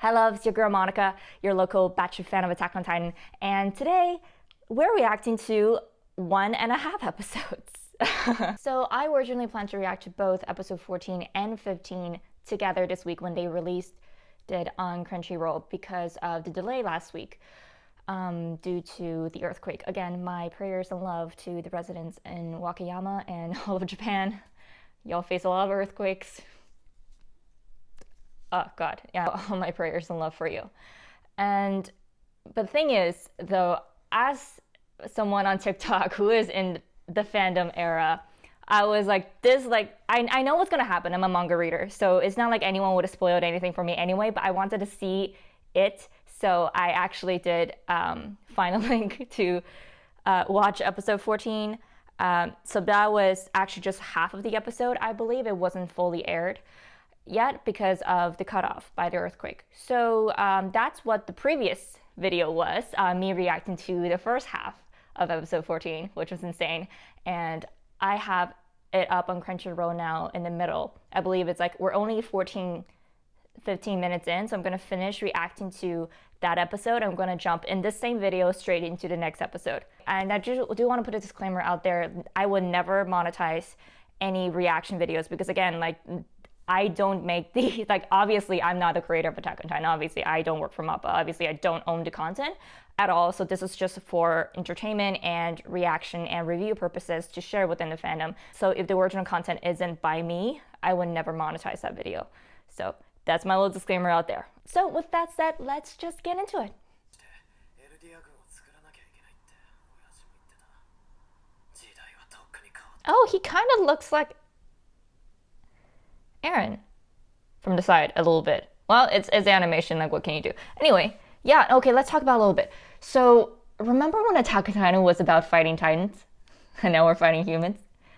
Hello, it's your girl Monica, your local batch fan of Attack on Titan, and today we're reacting to 1.5 episodes. So I originally planned to react to both episode 14 and 15 together this week when they released it on Crunchyroll because of the delay last week due to the earthquake. Again, my prayers and love to the residents in Wakayama and all of Japan. Y'all face a lot of earthquakes. Oh God, yeah, all my prayers and love for you. But the thing is, though, as someone on TikTok who is in the fandom era, I was like, I know what's gonna happen. I'm a manga reader, so it's not like anyone would have spoiled anything for me anyway, but I wanted to see it, so I actually did find a link to watch episode 14. So that was actually just half of the episode, I believe. It wasn't fully aired yet because of the cutoff by the earthquake. So that's what the previous video was, me reacting to the first half of episode 14, which was insane. And I have it up on Crunchyroll now in the middle. I believe it's like we're only 15 minutes in, so I'm gonna finish reacting to that episode. I'm gonna jump in this same video straight into the next episode. And I do want to put a disclaimer out there. I would never monetize any reaction videos because, again, like, I don't make the, like, obviously I'm not the creator of Attack on Titan. Obviously I don't work for MAPPA. Obviously I don't own the content at all. So this is just for entertainment and reaction and review purposes to share within the fandom. So if the original content isn't by me, I would never monetize that video. So that's my little disclaimer out there. So with that said, let's just get into it. Oh, he kind of looks like Eren from the side a little bit. Well, it's animation, like what can you do? Anyway, yeah, okay, let's talk about a little bit. So remember when Attack on Titan was about fighting titans? And now we're fighting humans?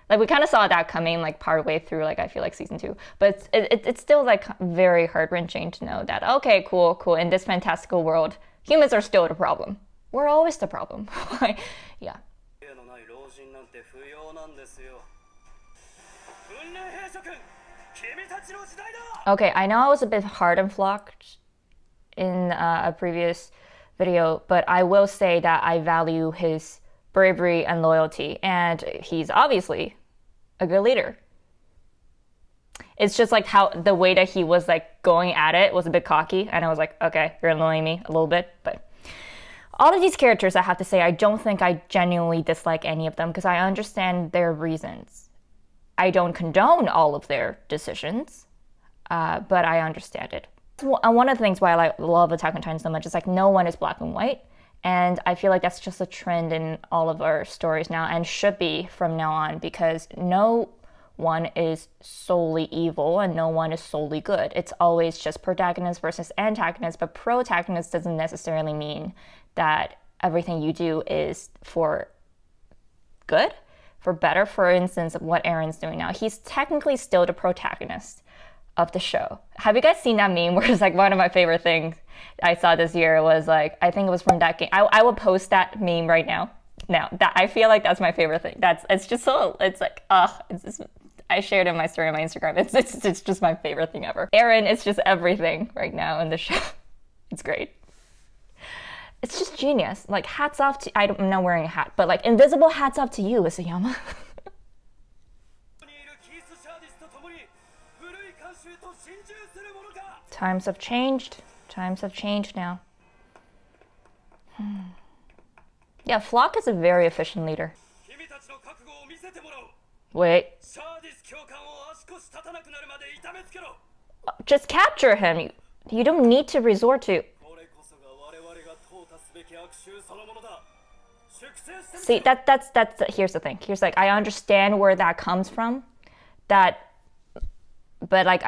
Like, we kind of saw that coming like part way through, like, I feel like season 2. But it's still like very heart-wrenching to know that, okay, cool, in this fantastical world, humans are still the problem. We're always the problem. Yeah. Okay, I know I was a bit hard on Flock in a previous video, but I will say that I value his bravery and loyalty, and he's obviously a good leader. It's just like how the way that he was like going at it was a bit cocky, and I was like, okay, you're annoying me a little bit. But all of these characters, I have to say, I don't think I genuinely dislike any of them because I understand their reasons. I don't condone all of their decisions, but I understand it. One of the things why I love Attack on Titan so much is like no one is black and white, and I feel like that's just a trend in all of our stories now and should be from now on, because no one is solely evil and no one is solely good. It's always just protagonist versus antagonist, but protagonist doesn't necessarily mean that everything you do is for good. For better, for instance, of what Eren's doing now. He's technically still the protagonist of the show. Have you guys seen that meme where it's like one of my favorite things I saw this year was like, I think it was from that game. I will post that meme right now. That I feel like that's my favorite thing. It's just so, it's like, it's just, I shared it in my story on my Instagram. It's just my favorite thing ever. Eren is just everything right now in the show. It's great. It's just genius. Like, hats off to, I'm not wearing a hat, but like, invisible hats off to you, Isayama. Times have changed. Times have changed now. Yeah, Flock is a very efficient leader. Wait. Just capture him. You don't need to resort to... See, that's here's the thing. Here's like, I understand where that comes from, but like,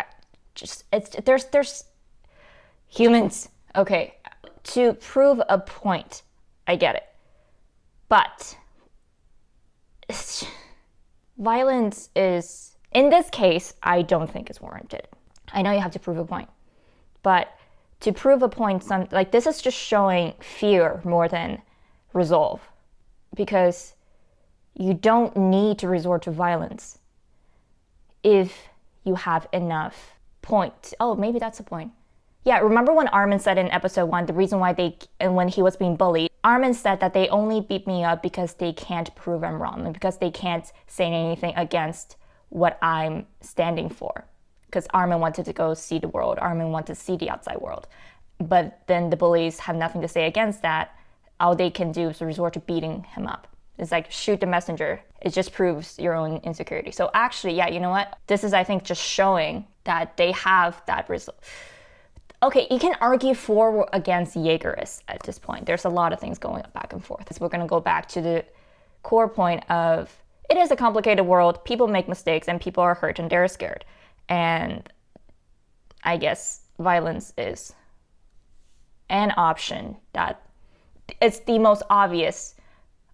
there's humans. Okay, to prove a point, I get it, but violence is, in this case, I don't think is warranted. I know you have to prove a point, but to prove a point, like, this is just showing fear more than resolve, because you don't need to resort to violence if you have enough point. Oh, maybe that's the point. Yeah, remember when Armin said in episode 1, the reason why and when he was being bullied, Armin said that they only beat me up because they can't prove I'm wrong and because they can't say anything against what I'm standing for. Because Armin wanted to go see the world. Armin wanted to see the outside world. But then the bullies have nothing to say against that. All they can do is resort to beating him up. It's like, shoot the messenger. It just proves your own insecurity. So actually, yeah, you know what? This is, I think, just showing that they have that result. Okay, you can argue for or against Jaegerists at this point. There's a lot of things going back and forth. So we're going to go back to the core point of, it is a complicated world. People make mistakes and people are hurt and they're scared. And I guess violence is an option that it's the most obvious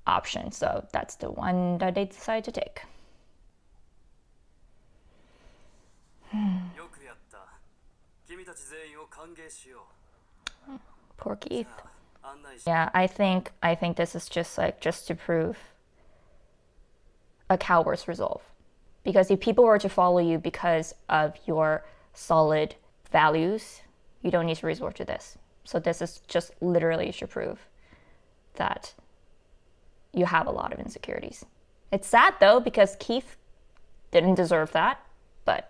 option. So that's the one that they decide to take. Poor Keith. Yeah, I think this is just to prove a coward's resolve. Because if people were to follow you because of your solid values, you don't need to resort to this. So this is just literally to prove that you have a lot of insecurities. It's sad though, because Keith didn't deserve that, but...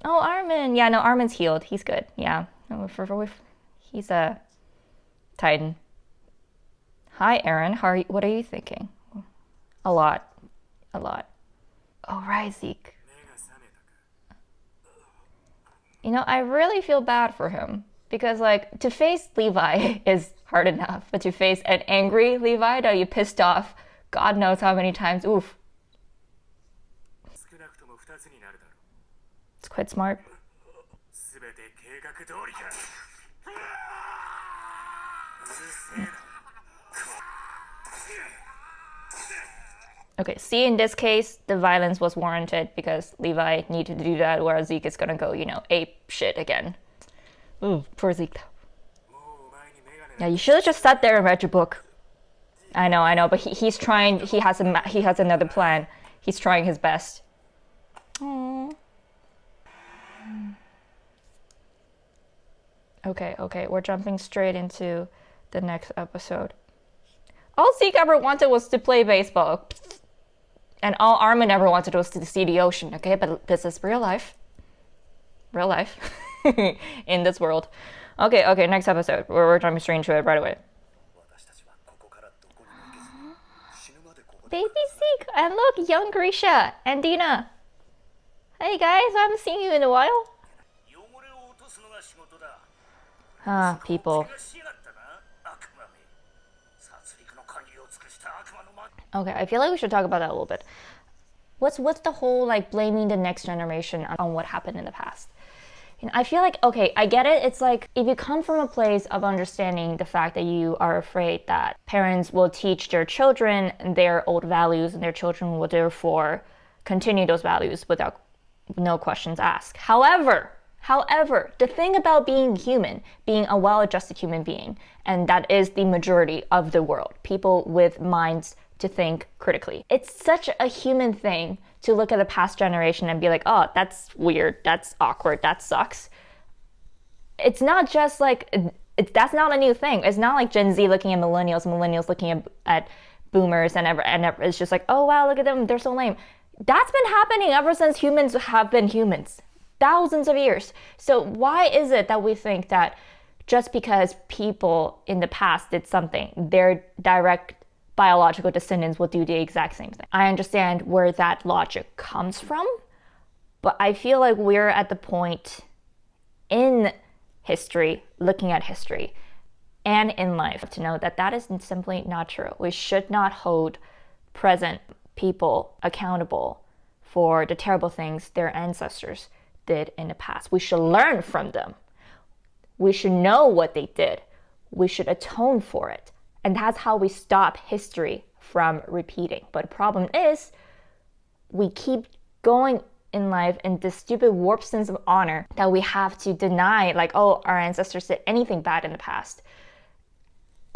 Oh, Armin. Yeah, no, Armin's healed. He's good. Yeah. He's a Titan. Hi, Aaron. What are you thinking? A lot. Oh, right, Zeke. You know, I really feel bad for him. Because, like, to face Levi is hard enough. But to face an angry Levi that you pissed off God knows how many times, oof. It's quite smart. Okay, see, in this case, the violence was warranted because Levi needed to do that, whereas Zeke is gonna go, ape shit again. Ooh, poor Zeke. Yeah, you should have just sat there and read your book. I know, but he's trying. He has another plan. He's trying his best. Aww. Okay, we're jumping straight into the next episode. All Zeke ever wanted was to play baseball. And all Armin ever wanted was to see the ocean, okay? But this is real life. Real life. In this world. Okay, next episode. We're jumping straight into it right away. Baby Zeke! And look, young Grisha and Dina. Hey guys, I haven't seen you in a while. People. Okay, I feel like we should talk about that a little bit. What's the whole, like, blaming the next generation on what happened in the past? And I feel like, okay, I get it. It's like, if you come from a place of understanding the fact that you are afraid that parents will teach their children their old values and their children will therefore continue those values without no questions asked. However, the thing about being human, being a well-adjusted human being, and that is the majority of the world, people with minds to think critically. It's such a human thing to look at the past generation and be like, oh, that's weird, that's awkward, that sucks. It's not just like, that's not a new thing. It's not like Gen Z looking at millennials looking at boomers, and it's just like, oh wow, look at them, they're so lame. That's been happening ever since humans have been humans. Thousands of years. So why is it that we think that just because people in the past did something, their direct biological descendants will do the exact same thing? I understand where that logic comes from, but I feel like we're at the point in history, looking at history, and in life to know that that is simply not true. We should not hold present people accountable for the terrible things their ancestors did in the past. We should learn from them. We should know what they did. We should atone for it. And that's how we stop history from repeating. But the problem is, we keep going in life in this stupid warped sense of honor that we have to deny, like, oh, our ancestors did anything bad in the past.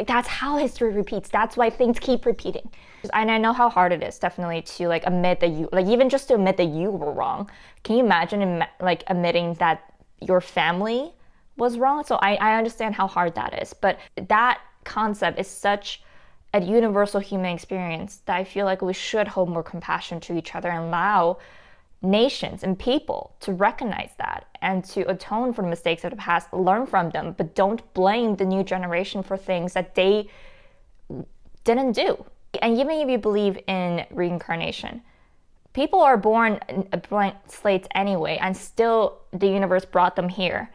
That's how history repeats. That's why things keep repeating. And I know how hard it is, definitely, to admit that even just to admit that you were wrong. Can you imagine admitting that your family was wrong. So I understand how hard that is. But that concept is such a universal human experience that I feel like we should hold more compassion to each other and allow nations and people to recognize that and to atone for the mistakes of the past, learn from them, but don't blame the new generation for things that they didn't do. And even if you believe in reincarnation, people are born blank slates anyway, and still the universe brought them here.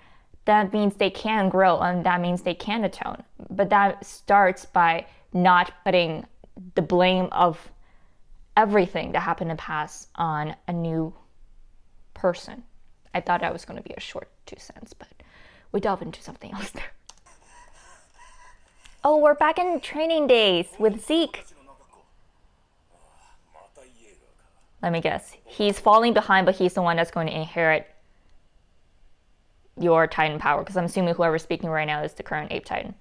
That means they can grow, and that means they can atone. But that starts by not putting the blame of everything that happened in the past on a new person. I thought that was going to be a short 2 cents, but we delve into something else there. Oh, we're back in training days with Zeke. Let me guess. He's falling behind, but he's the one that's going to inherit your Titan power, because I'm assuming whoever's speaking right now is the current Ape Titan.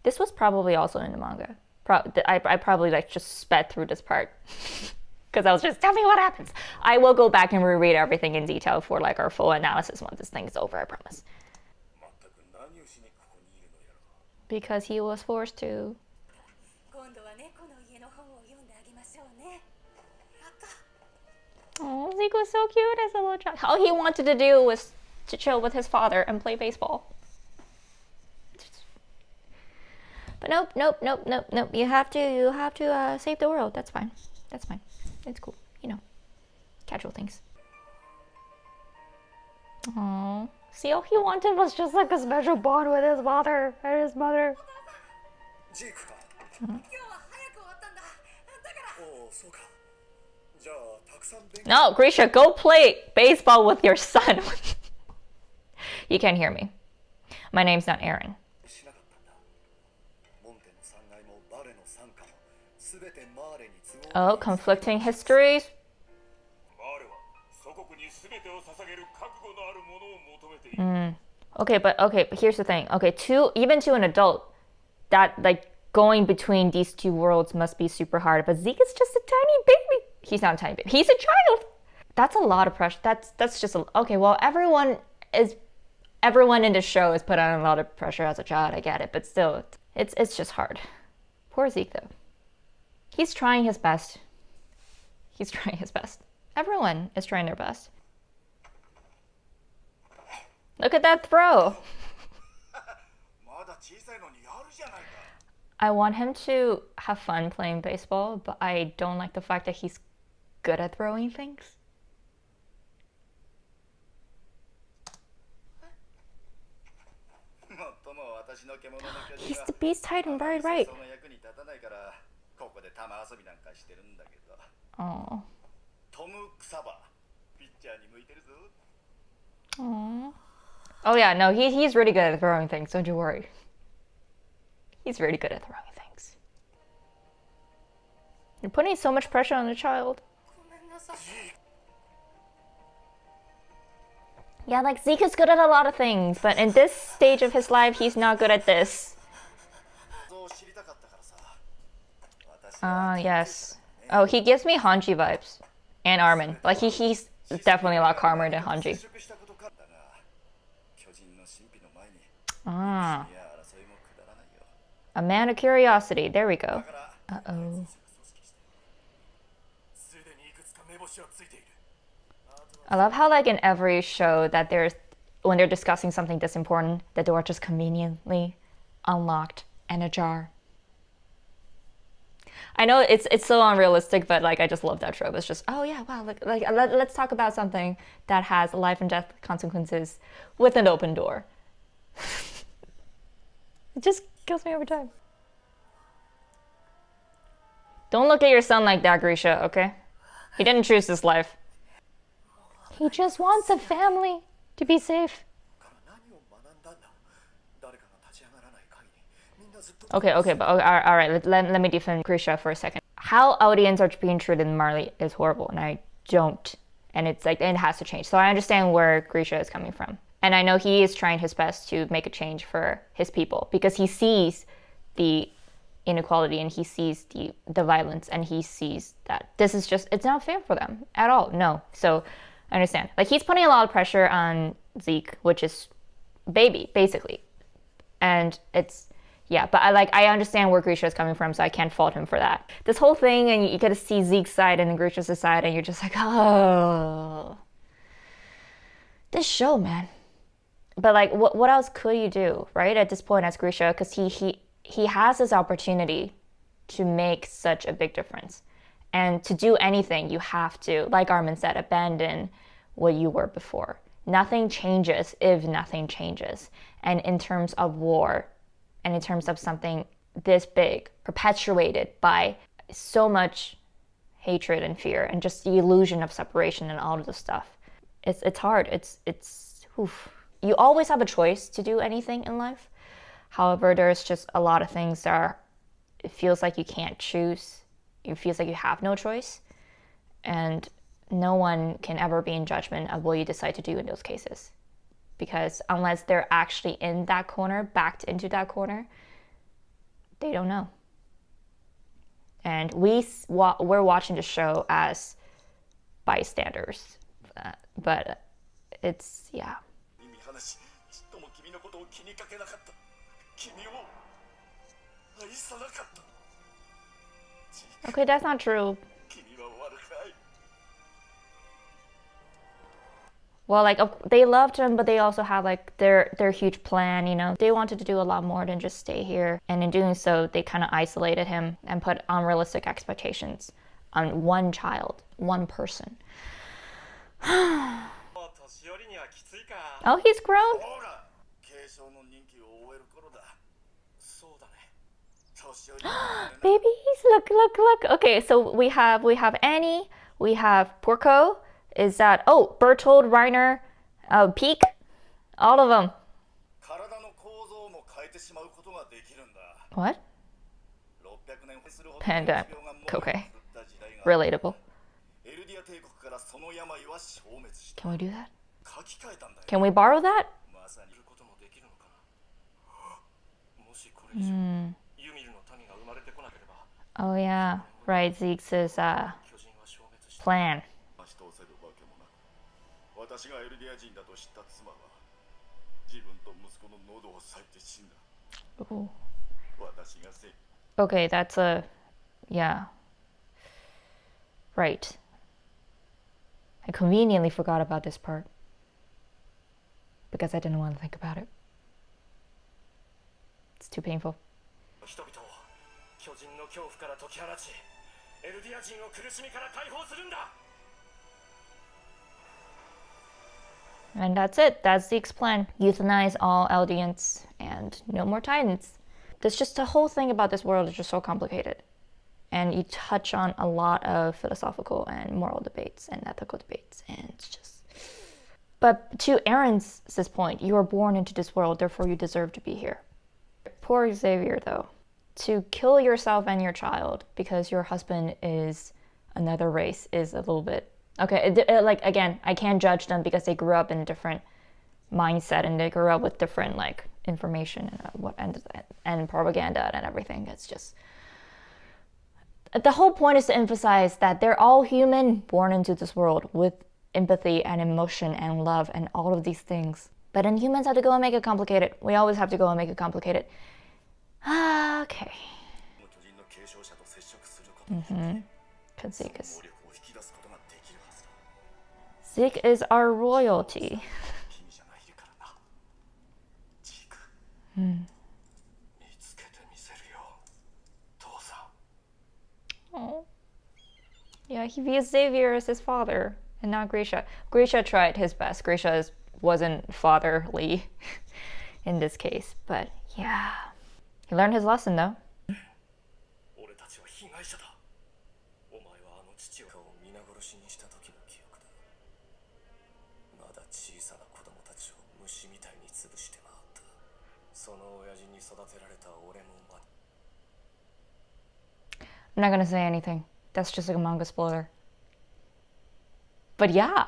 This was probably also in the manga. I probably like just sped through this part because I was just, tell me what happens. I will go back and reread everything in detail for like our full analysis once this thing is over, I promise. Because he was forced to. Oh, Zeke was so cute as a little child. All he wanted to do was to chill with his father and play baseball. But nope. You have to save the world. That's fine. It's cool. Casual things. Oh, see, all he wanted was just like a special bond with his father and his mother. No, Grisha, go play baseball with your son. You can't hear me. My name's not Aaron. Oh, conflicting histories. Okay, but here's the thing. Okay, even to an adult, that like going between these two worlds must be super hard. But Zeke is just a tiny baby. He's not a tiny baby. He's a child. That's a lot of pressure. That's just okay. Well, everyone in the show is put on a lot of pressure as a child. I get it, but still, it's just hard. Poor Zeke though. He's trying his best. Everyone is trying their best. Look at that throw. I want him to have fun playing baseball, but I don't like the fact that he's good at throwing things. He's the Beast Titan, right. Oh. Aww. Oh yeah, no, he's really good at throwing things, don't you worry. He's really good at throwing things. You're putting so much pressure on the child. Yeah, like Zeke is good at a lot of things, but in this stage of his life, he's not good at this. Yes. Oh, he gives me Hanji vibes. And Armin. Like, he's definitely a lot calmer than Hanji. Ah. A man of curiosity. There we go. Uh-oh. I love how, like, in every show that when they're discussing something that's important, the door just conveniently unlocked and ajar. I know it's so unrealistic, but like I just love that trope. It's just, oh yeah, wow, let's talk about something that has life and death consequences with an open door. It just kills me every time. Don't look at your son like that, Grisha, okay? He didn't choose this life. He just wants a family to be safe. Okay, but all right. Let me defend Grisha for a second. How audience are being treated in Marley is horrible, and I don't. And it's like it has to change. So I understand where Grisha is coming from, and I know he is trying his best to make a change for his people because he sees the inequality and he sees the violence and he sees that this is just it's not fair for them at all. No. So I understand. Like, he's putting a lot of pressure on Zeke, which is baby, basically. And it's, yeah, but I understand where Grisha is coming from, so I can't fault him for that. This whole thing, and you get to see Zeke's side and Grisha's side, and you're just like, oh, this show, man. But like, what else could you do, right? At this point as Grisha, because he has this opportunity to make such a big difference. And to do anything, you have to, like Armin said, abandon what you were before. Nothing changes if nothing changes. And in terms of war, and in terms of something this big, perpetuated by so much hatred and fear, and just the illusion of separation and all of this stuff, it's hard. It's oof. You always have a choice to do anything in life. However, there's just a lot of things that are, it feels like you can't choose. It feels like you have no choice. And no one can ever be in judgment of what you decide to do in those cases. Because unless they're actually in that corner, backed into that corner, they don't know. And we're watching the show as bystanders. But it's, yeah. Okay, that's not true. Well, like, they loved him, but they also have like their huge plan, you know. They wanted to do a lot more than just stay here. And in doing so, they kind of isolated him and put unrealistic expectations on one child, one person. Oh, he's grown. Babies, look. Okay, so we have Annie, we have Porco. Is that, oh, Bertold, Reiner, Peak, all of them. What? Panda. Okay. Relatable. Can we do that? Can we borrow that? Oh yeah, right, Zeke's plan. Ooh. Okay, that's yeah. Right. I conveniently forgot about this part. Because I didn't want to think about it. It's too painful. And that's it. That's Zeke's plan. Euthanize all Eldians and no more Titans. There's just the whole thing about this world is just so complicated. And you touch on a lot of philosophical and moral debates and ethical debates. And it's just... But to Aaron's point, you were born into this world, therefore you deserve to be here. Poor Xavier, though. To kill yourself and your child because your husband is another race is a little bit... Okay, like, again, I can't judge them because they grew up in a different mindset and they grew up with different, like, information and propaganda and everything. It's just... The whole point is to emphasize that they're all human, born into this world with empathy and emotion and love and all of these things. But then humans have to go and make it complicated. We always have to go and make it complicated. Okay. Because Zeke is our royalty. Oh. Yeah, he views Xavier as his father and not Grisha. Grisha tried his best. Grisha wasn't fatherly in this case, but yeah. He learned his lesson though. I'm not gonna say anything. That's just like a manga spoiler. But yeah.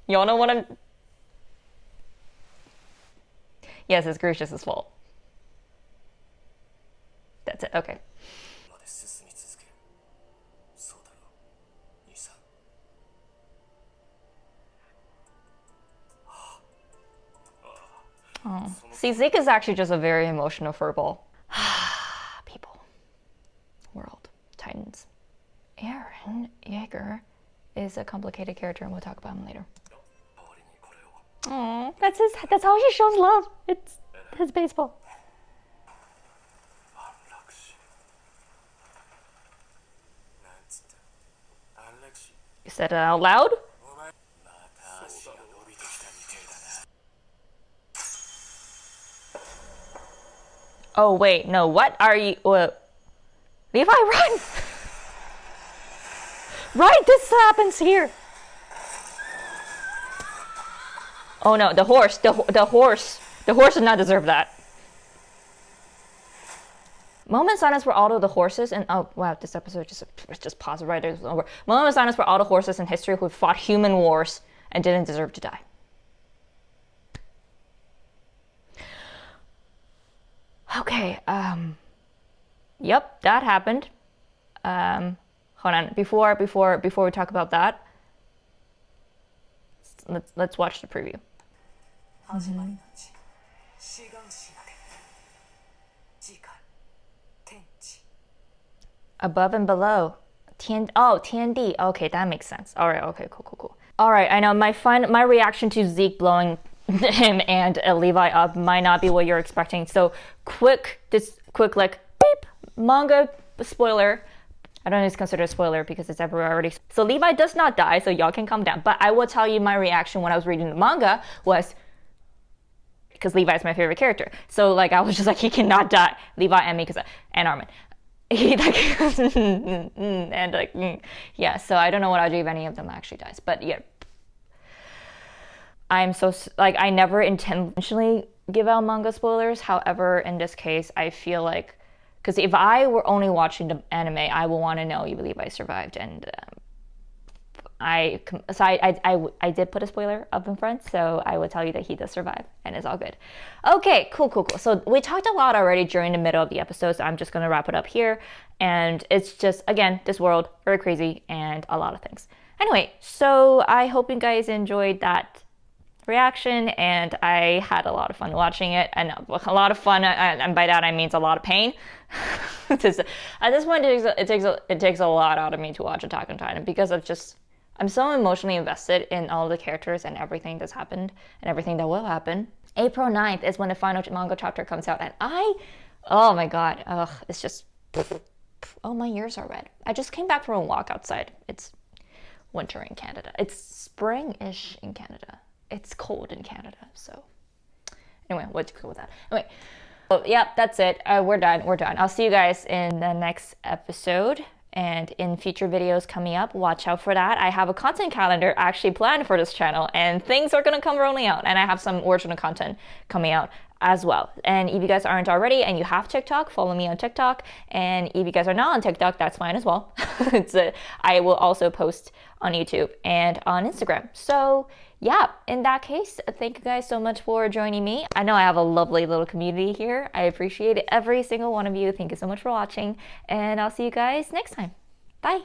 Y'all know what I'm... Yes, it's Grisha's fault. That's it, okay. Oh. See, Zeke is actually just a very emotional furball. People. World. Titans. Aaron Yeager is a complicated character, and we'll talk about him later. Oh, that's how he shows love. It's his baseball. You said it out loud? Oh wait, no, what are you, Levi, run! Right, this happens here. Oh no, the horse does not deserve that. Moment of silence for all of the horses and oh wow, this episode just paused right there. Over. Moment of silence for all the horses in history who fought human wars and didn't deserve to die. Okay, yep, that happened. Hold on, before we talk about that, let's watch the preview. Above and below. TND. Okay, that makes sense. All right, okay, cool. All right, I know my reaction to Zeke blowing him and Levi up might not be what you're expecting. So quick like beep manga spoiler. I don't know if it's considered a spoiler because it's everywhere already. So Levi does not die, so y'all can calm down. But I will tell you my reaction when I was reading the manga was because Levi is my favorite character. So like I was just like he cannot die. Levi and Mikasa and Armin. He like and like yeah. So I don't know what I'll do if any of them actually dies. But yeah. I'm so, like, I never intentionally give out manga spoilers. However, in this case, I feel like, because if I were only watching the anime, I will want to know if Levi survived. And I did put a spoiler up in front, so I will tell you that he does survive, and it's all good. Okay, cool. So we talked a lot already during the middle of the episode, so I'm just going to wrap it up here. And it's just, again, this world, very crazy, and a lot of things. Anyway, so I hope you guys enjoyed that reaction, and I had a lot of fun watching it, and a lot of fun, and by that I mean a lot of pain. At this point, it takes a lot out of me to watch Attack on Titan because I'm so emotionally invested in all the characters and everything that's happened and everything that will happen. April 9th is when the final manga chapter comes out, and oh my god, it's just, oh, my ears are red. I just came back from a walk outside. It's winter in Canada. It's spring-ish in Canada. It's cold in Canada, so anyway, what to go with that? Anyway, so yeah, that's it. We're done. I'll see you guys in the next episode and in future videos coming up. Watch out for that. I have a content calendar actually planned for this channel, and things are gonna come rolling out, and I have some original content coming out as well. And if you guys aren't already and you have TikTok, follow me on TikTok. And if you guys are not on TikTok, that's fine as well. I will also post on YouTube and on Instagram. So yeah, in that case, thank you guys so much for joining me. I know I have a lovely little community here. I appreciate every single one of you. Thank you so much for watching, and I'll see you guys next time. Bye.